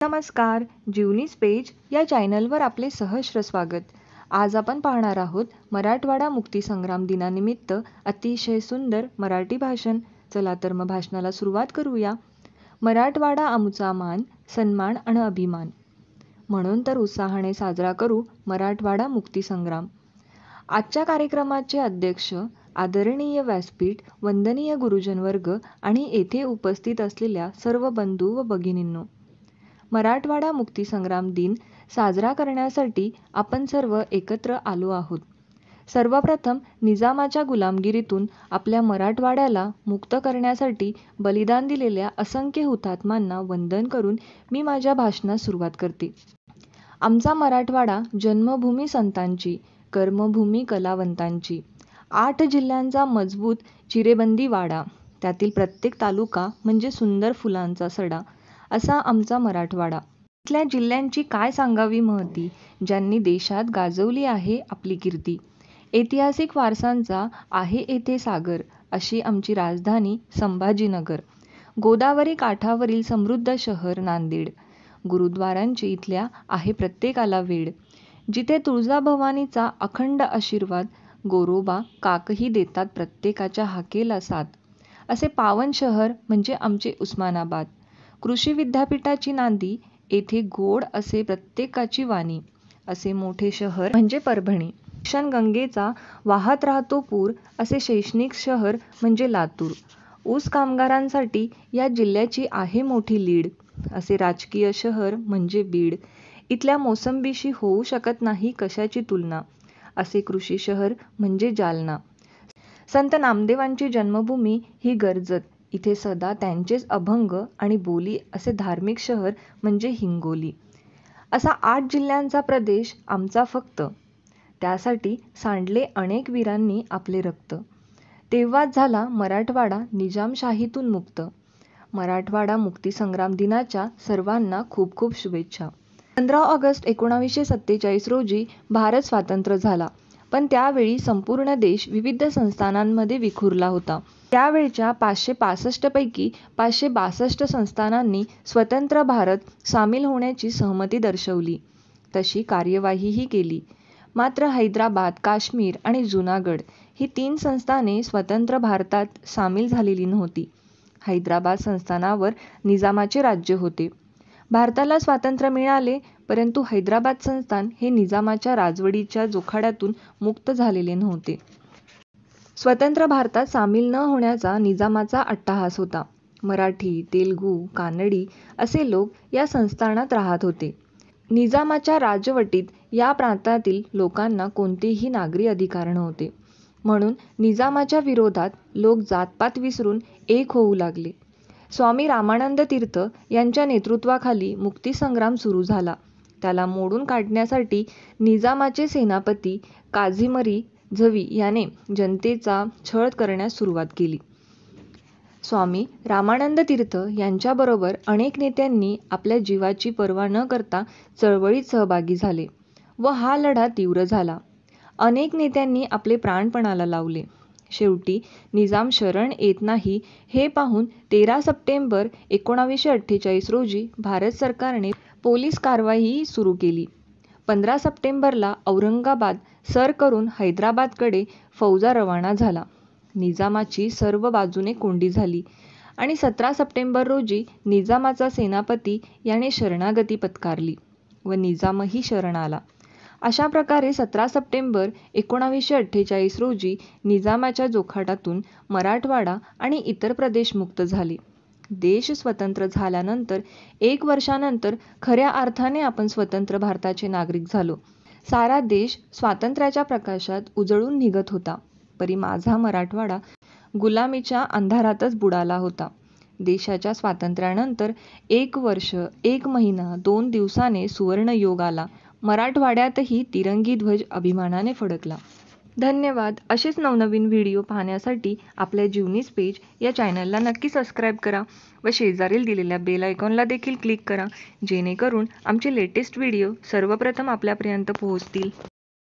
नमस्कार, जीवनीज पेज या चॅनलवर आपले सहर्ष स्वागत. आज आपण पाहणार आहोत मराठवाडा मुक्तीसंग्राम दिनानिमित्त अतिशय सुंदर मराठी भाषण. चला तर मग भाषणाला सुरुवात करूया. मराठवाडा आमचा मान, सन्मान आणि अभिमान, म्हणून तर उत्साहाने साजरा करू मराठवाडा मुक्तीसंग्राम. आजच्या कार्यक्रमाचे अध्यक्ष आदरणीय व्यासपीठ, वंदनीय गुरुजन वर्ग आणि येथे उपस्थित असलेल्या सर्व बंधू व भगिनींनो, मराठवाडा मुक्तीसंग्राम दिन साजरा करण्यासाठी आपण सर्व एकत्र आलो आहोत. सर्वप्रथम निजामाच्या गुलामगिरीतून आपल्या मराठवाड्याला मुक्त करण्यासाठी बलिदान दिलेल्या असंख्य हुतात्म्यांना वंदन करून मी माझ्या भाषणास सुरुवात करते. आमचा मराठवाडा जन्मभूमी संतांची, कर्मभूमी कलावंतांची, 8 जिल्ह्यांचा मजबूत चिरेबंदी वाडा, त्यातील प्रत्येक तालुका म्हणजे सुंदर फुलांचा सडा, असा आमचा मराठवाडा. इथल्या जिल्ह्यांची काय सांगावी महती, ज्यांनी देशात गाजवली आहे आपली कीर्ती. ऐतिहासिक वारसांचा आहे येथे सागर, अशी आमची राजधानी संभाजीनगर. गोदावरी काठावरील समृद्ध शहर नांदेड. गुरुद्वारांची इथल्या आहे प्रत्येकाला वेड. जिथे तुळजाभवानीचा अखंड आशीर्वाद, गोरोबा काकही देतात प्रत्येकाच्या हाकेला साथ. असे पावन शहर म्हणजे आमचे उस्मानाबाद. कृषी विद्यापीठाची नांदी, येथे गोड असे प्रत्येकाची वाणी. असे मोठे शहर म्हणजे परभणी. शिक्षण गंगेचा वाहत राहतो पूर, असे शैक्षणिक शहर म्हणजे लातूर. ऊस कामगारांसाठी या जिल्ह्याची आहे मोठी लीड. असे राजकीय शहर म्हणजे बीड. इथल्या मोसंबीशी होऊ शकत नाही कशाची तुलना. असे कृषी शहर म्हणजे जालना. संत नामदेवांची जन्मभूमी ही कर्जत. इथे सदा त्यांचेच अभंग आणि बोली. असे धार्मिक शहर म्हणजे हिंगोली. असा 8 जिल्ह्यांचा प्रदेश आमचा फक्त. त्यासाठी सांडले अनेक वीरांनी आपले रक्त. तेव्हाच झाला मराठवाडा निजामशाहीतून मुक्त. मराठवाडा मुक्तीसंग्राम दिनाच्या सर्वांना खूप खूप शुभेच्छा. 15 ऑगस्ट 1947 रोजी भारत स्वतंत्र झाला. पण त्यावेळी संपूर्ण देश विविध संस्थानांमध्ये विखुरला होता. त्यावेळच्या 565 पैकी 562 संस्थानांनी स्वतंत्र भारत सामील होण्याची सहमती दर्शवली. तशी कार्यवाहीही केली. मात्र हैदराबाद, काश्मीर आणि जुनागड ही 3 संस्थाने स्वतंत्र भारतात सामील झालेली नव्हती. हैदराबाद संस्थानावर निजामाचे राज्य होते. भारताला स्वातंत्र्य मिळाले, परंतु हैदराबाद संस्थान हे निजामाच्या राजवटीच्या जोखाड्यातून मुक्त झालेले नव्हते. स्वतंत्र भारतात सामील न होण्याचा निजामाचा अट्टाहास होता. मराठी, तेलुगू, कानडी असे लोक या संस्थानात राहत होते. निजामाच्या राजवटीत या प्रांतातील लोकांना कोणतेही नागरी अधिकार नव्हते. म्हणून निजामाच्या विरोधात लोक जातपात विसरून एक होऊ लागले. स्वामी रामानंद तीर्थ यांच्या नेतृत्वाखाली मुक्तीसंग्राम सुरू झाला. त्याला मोडून काढण्यासाठी निजामाचे सेनापती काझीमरी झवी याने जनतेचा छळ करण्यास सुरुवात केली. स्वामी रामानंद तीर्थ यांच्याबरोबर अनेक नेत्यांनी आपल्या जीवाची पर्वा न करता चळवळीत सहभागी झाले व हा लढा तीव्र झाला. अनेक नेत्यांनी आपले प्राण पणाला लावले. शेवटी निजाम शरण येत नाही हे पाहून 13 सप्टेंबर 1948 रोजी भारत सरकारने पोलीस कारवाई सुरू केली. 15 सप्टेंबरला औरंगाबाद सर करून हैदराबादकडे फौजा रवाना झाला. निजामाची सर्व बाजूने कोंडी झाली आणि 17 सप्टेंबर रोजी निजामाचा सेनापती याने शरणागती पत्कारली व निजामही शरण आला. अशा प्रकारे 17 सप्टेंबर 1948 रोजी निजामाच्या जोखाटातून मराठवाडा आणि इतर प्रदेश मुक्त झाले. देश स्वतंत्र झाल्यानंतर 1 वर्षानंतर खऱ्या अर्थाने आपण स्वतंत्र भारताचे नागरिक झालो. सारा देश स्वातंत्र्याच्या प्रकाशात उजळून निघत होता. परी माझा मराठवाडा गुलामीच्या अंधारातच बुडाला होता. देशाच्या स्वातंत्र्यानंतर 1 वर्ष, 1 महिना, 2 दिवसाने सुवर्णयोग आला. मराठवाड्यातही तिरंगी ध्वज अभिमानाने फडकला. धन्यवाद. असेच नवनवीन व्हिडिओ पाहण्यासाठी आपल्या जीवनीज पेज या चॅनलला नक्की सबस्क्राईब करा व शेजारील दिलेल्या बेल आयकॉनला देखील क्लिक करा, जेणेकरून आमचे लेटेस्ट व्हिडिओ सर्वप्रथम आपल्यापर्यंत पोहोचतील.